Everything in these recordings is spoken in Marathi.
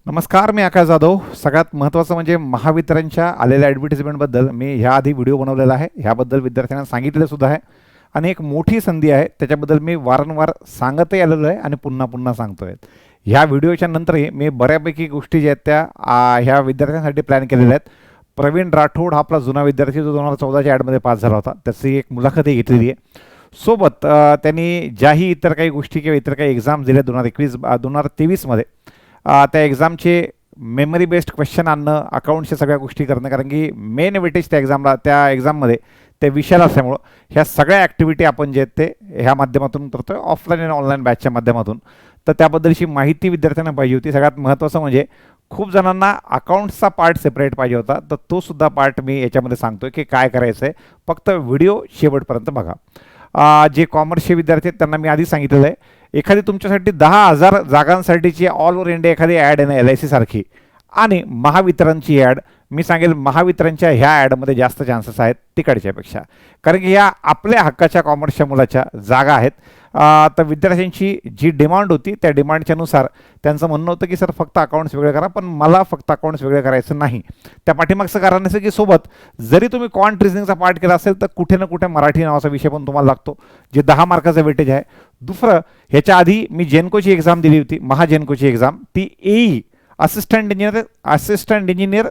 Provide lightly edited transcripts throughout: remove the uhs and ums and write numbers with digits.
नमस्कार, मी आकाश जाधव. सगळ्यात महत्त्वाचं म्हणजे महावितरणच्या आलेल्या ॲडव्हर्टिजमेंटबद्दल मी ह्या आधी व्हिडिओ बनवलेला आहे. ह्याबद्दल विद्यार्थ्यांना सांगितलं सुद्धा आहे आणि एक मोठी संधी आहे त्याच्याबद्दल मी वारंवार सांगतही आलेलो आहे आणि पुन्हा पुन्हा सांगतो आहे. ह्या व्हिडिओच्या नंतरही मी बऱ्यापैकी गोष्टी ज्या आहेत त्या ह्या विद्यार्थ्यांसाठी प्लॅन केलेल्या आहेत. प्रवीण राठोड हा आपला जुना विद्यार्थी जो 2014च्या ॲडमध्ये पास झाला होता, त्याची एक मुलाखतही घेतलेली आहे. सोबत त्यांनी ज्याही इतर काही गोष्टी किंवा इतर काही एक्झाम्स दिल्या 2023मध्ये त्या एक्झामचे मेमरी बेस्ड क्वेश्चन आणणं, अकाउंटच्या सगळ्या गोष्टी करणं, कारण की मेन वेटेज त्या एक्झाममध्ये त्या विषयाला असल्यामुळं ह्या सगळ्या ॲक्टिव्हिटी आपण जे आहेत ते ह्या माध्यमातून करतो आहे, ऑफलाईन आणि ऑनलाईन बॅचच्या माध्यमातून. तर त्याबद्दलची माहिती विद्यार्थ्यांना पाहिजे होती. सगळ्यात महत्त्वाचं म्हणजे खूप जणांना अकाउंट्सचा पार्ट सेपरेट पाहिजे होता, तर तो सुद्धा पार्ट मी याच्यामध्ये सांगतो की काय करायचं आहे. फक्त व्हिडिओ शेवटपर्यंत बघा. जे कॉमर्सचे विद्यार्थी आहेत त्यांना मी आधी सांगितलेलं आहे, एखादी तुमच्यासाठी 10,000 जागांसाठीची ऑल ओव्हर इंडिया एखादी ॲड आहे ना LIC सारखी, आणि महावितरणची ॲड, मी सांगेल महावितरणच्या ह्या ॲडमध्ये जास्त चान्सेस आहेत तिकडच्यापेक्षा, कारण की ह्या आपल्या हक्काच्या कॉमर्सच्या मुलाच्या जागा आहेत. तर विद्यार्थ्यांची जी डिमांड होती त्या डिमांडच्यानुसार त्यांचं म्हणणं होतं की सर फक्त अकाउंट्स वेगळे करा, पण मला फक्त अकाउंट्स वेगळे करायचं नाही. त्या पाठीमागचं कारण असं की सोबत जरी तुम्ही क्वांट रिझनिंगचा पार्ट केला असेल तर कुठे ना कुठे मराठी नावाचा विषय पण तुम्हाला लागतो, जे 10 मार्काचं वेटेज आहे. दुसरं, ह्याच्या आधी मी जेनकोची एक्झाम दिली होती, महाजेनकोची एक्झाम, ती AE असिस्टंट इंजिनियर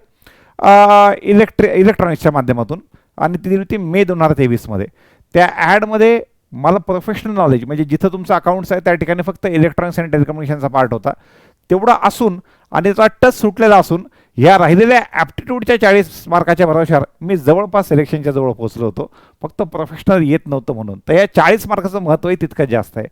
इलेक्ट्रॉनिक्सच्या माध्यमातून, आणि ती दिली होती मे 2023मध्ये. त्या ॲडमध्ये मला प्रोफेशनल नॉलेज म्हणजे जिथं तुमचं अकाउंट्स आहे त्या ठिकाणी फक्त इलेक्ट्रॉनिक्स आणि टेलिकम्युनिकेशनचा पार्ट होता, तेवढा असून आणि त्याचा टच सुटलेला असून ह्या राहिलेल्या ॲप्टिट्यूडच्या 40 मार्काच्या भरोशावर मी जवळपास सिलेक्शनच्या जवळ पोहोचलो होतो, फक्त प्रोफेशनल येत नव्हतं म्हणून. तर या 40 मार्काचं महत्त्वही तितकं जास्त आहे.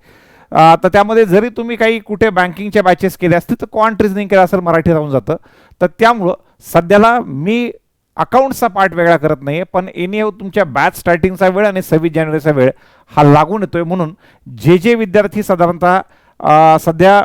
तर त्यामध्ये जरी तुम्ही काही कुठे बँकिंगच्या बॅचेस केल्या असतील तर क्वांट रिझनिंग केलं असेल मराठी राहून जातं. तर त्यामुळं सध्याला मी अकाउंट्सचा पार्ट वेगळा करत नाही आहे, पण एनीहाऊ तुमच्या बॅच स्टार्टिंगचा वेळ आणि 26 जानेवारीचा वेळ हा लागून येतो आहे. म्हणून जे विद्यार्थी साधारणतः सध्या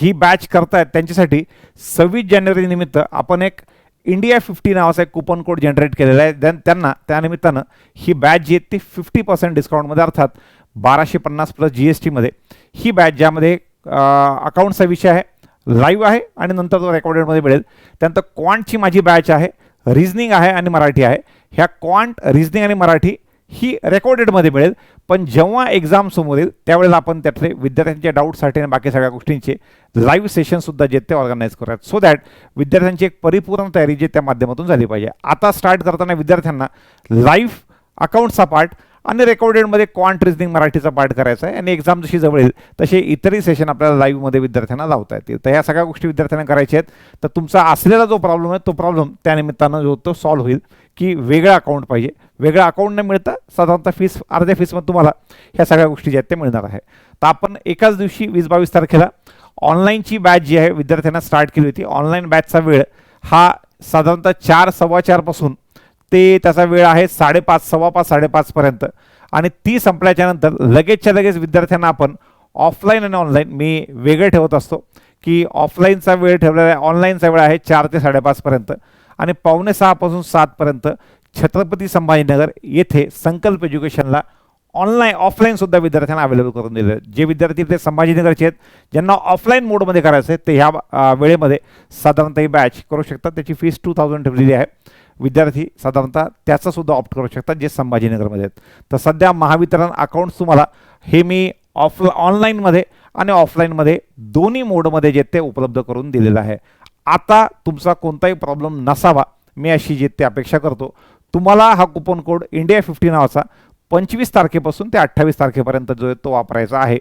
ही बॅच करतायत त्यांच्यासाठी 26 जानेवारी निमित्त आपण एक इंडिया 50 नावाचा एक कुपन कोड जनरेट केलेला आहे. त्यांना त्यानिमित्तानं ही बॅच जी आहे ती 50% डिस्काउंटमध्ये, अर्थात 1250 प्लस GSTमध्ये ही बॅच, ज्यामध्ये अकाउंटचा विषय आहे, लाईव्ह आहे आणि नंतर तो रेकॉर्डेडमध्ये मिळेल. त्यानंतर क्वांटची माझी बॅच आहे, रिझनिंग आहे आणि मराठी आहे. ह्या क्वांट, रिझनिंग आणि मराठी ही रेकॉर्डेडमध्ये मिळेल, पण जेव्हा एक्झाम समोर येईल त्यावेळेला आपण त्यातले विद्यार्थ्यांच्या डाऊटसाठी आणि बाकी सगळ्या गोष्टींचे लाईव्ह सेशनसुद्धा जे ते ऑर्गनाईज करूयात, सो दॅट विद्यार्थ्यांची एक परिपूर्ण तयारी जे त्या माध्यमातून झाली पाहिजे. आता स्टार्ट करताना विद्यार्थ्यांना लाईव्ह अकाउंटचा पार्ट आणि रेकॉर्डेडमध्ये क्वांट, रिझनिंग, मराठीचा पार्ट करायचा आहे, आणि एक्झाम जशी जवळ येईल तसे इतरही सेशन आपल्याला लाईव्हमध्ये विद्यार्थ्यांना लावता येतील. तर ह्या सगळ्या गोष्टी विद्यार्थ्यांना करायच्या आहेत. तर तुमचा असलेला जो प्रॉब्लेम आहे तो प्रॉब्लेम त्यानिमित्तानं जो तो सॉल्व्ह होईल, की वेगळं अकाउंट पाहिजे. वेगळं अकाउंट न मिळता साधारणतः फीस अर्ध्या फीसमध्ये तुम्हाला ह्या सगळ्या गोष्टी ज्या आहेत त्या मिळणार आहे. तर आपण एकाच दिवशी 20-22 तारखेला ऑनलाईनची बॅच जी आहे विद्यार्थ्यांना स्टार्ट केली होती. ऑनलाईन बॅचचा वेळ हा साधारणतः 4, 4:15 पासून ते त्याचा वेळ आहे 5:30, 5:15, 5:30 पर्यंत, आणि ती संपल्याच्या नंतर लगेचच्या लगेच विद्यार्थ्यांना आपण ऑफलाईन आणि ऑनलाईन मी वेगळे ठेवत असतो, की ऑफलाईनचा वेळ ठेवलेला आहे, ऑनलाईनचा वेळ आहे 4 ते 5:30 पर्यंत, आणि 5:45 पासून 7 पर्यंत छत्रपती संभाजीनगर येथे संकल्प एज्युकेशनला ऑफलाईन सुद्धा विद्यार्थ्यांना अवेलेबल करून दिले. जे विद्यार्थी ते संभाजीनगरचे आहेत, ज्यांना ऑफलाईन मोडमध्ये करायचं आहे, ते ह्या वेळेमध्ये साधारणतः ही बॅच करू शकतात. त्याची फीस 2000 ठेवलेली आहे. विद्यार्थी साधारणतः त्याचा सुद्धा ऑप्ट करू शकतात जे संभाजीनगरमध्ये आहेत. तर सध्या महावितरण अकाउंट्स तुम्हाला हे मी ऑनलाईनमध्ये आणि ऑफलाईनमध्ये दोन्ही मोडमध्ये जे ते उपलब्ध करून दिलेलं आहे. आता तुमचा कोणताही प्रॉब्लेम नसावा, मी अशी जे ते अपेक्षा करतो. तुम्हाला हा कुपन कोड इंडिया 50 नावाचा 25 तारखेपासून ते 28 तारखेपर्यंत जो आहे तो वापरायचा आहे.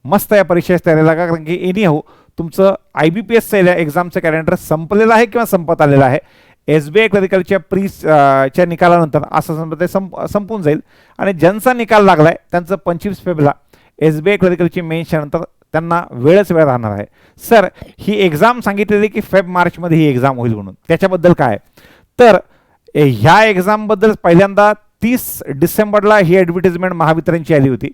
मस्त या परीक्षेस तयारी लागा, कारण की एनीहाऊ तुमचं IBPSचं एक्झामचं कॅलेंडर संपलेलं आहे किंवा संपत आलेलं आहे. SBI क्लरिकलच्या च्या निकालानंतर असं समजा ते संपून जाईल, आणि ज्यांचा निकाल लागला आहे त्यांचं 25 फेब्रुवारीला SBI क्लरिकलची मेन्सच्या नंतर त्यांना वेळ राहणार आहे. सर, ही एक्झाम सांगितलेली की मार्चमध्ये ही एक्झाम होईल म्हणून, त्याच्याबद्दल काय? तर ह्या एक्झामबद्दल पहिल्यांदा 30 डिसेंबरला ही ॲडव्हर्टिजमेंट महावितरणची आली होती.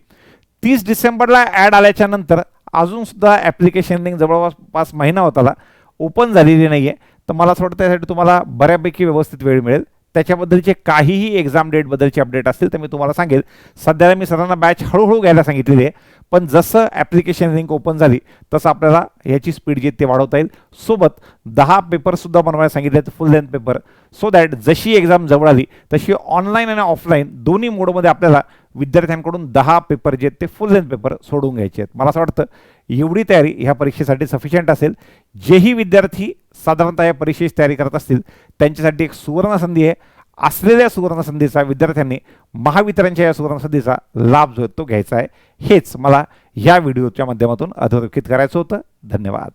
30 डिसेंबरला ॲड आल्याच्या नंतर अजूनसुद्धा ॲप्लिकेशन लिंक जवळपास महिना होताला ओपन झालेली नाही आहे. तर मला असं वाटतं त्यासाठी तुम्हाला बऱ्यापैकी व्यवस्थित वेळ मिळेल. त्याच्याबद्दलचे काहीही एक्झाम डेटबद्दलचे अपडेट असतील तर मी तुम्हाला सांगेल. सध्याला मी सर्वांना बॅच हळूहळू घ्यायला सांगितलेली आहे, पण जसं ॲप्लिकेशन लिंक ओपन झाली तसं आपल्याला ह्याची स्पीड जी ते वाढवता येईल. सोबत 10 पेपरसुद्धा बनवायला सांगितले आहेत, फुल लेंथ पेपर, सो दॅट जशी एक्झाम जवळ आली तशी ऑनलाईन आणि ऑफलाईन दोन्ही मोडमध्ये आपल्याला विद्यार्थ्यांकडून 10 पेपर जे आहेत ते फुल लेंथ पेपर सोडून घ्यायचे आहेत. मला असं वाटतं एवढी तयारी ह्या परीक्षेसाठी सफिशियंट असेल. जेही विद्यार्थी साधारणतः या परीक्षेची तयारी करत असतील त्यांच्यासाठी एक सुवर्ण संधी आहे. असलेल्या सुवर्ण संधीचा विद्यार्थ्यांनी महावितरणच्या या सुवर्ण संधीचा लाभ जो आहे तो घ्यायचा आहे. हेच मला ह्या व्हिडिओच्या माध्यमातून अधोरेखित करायचं होतं. धन्यवाद.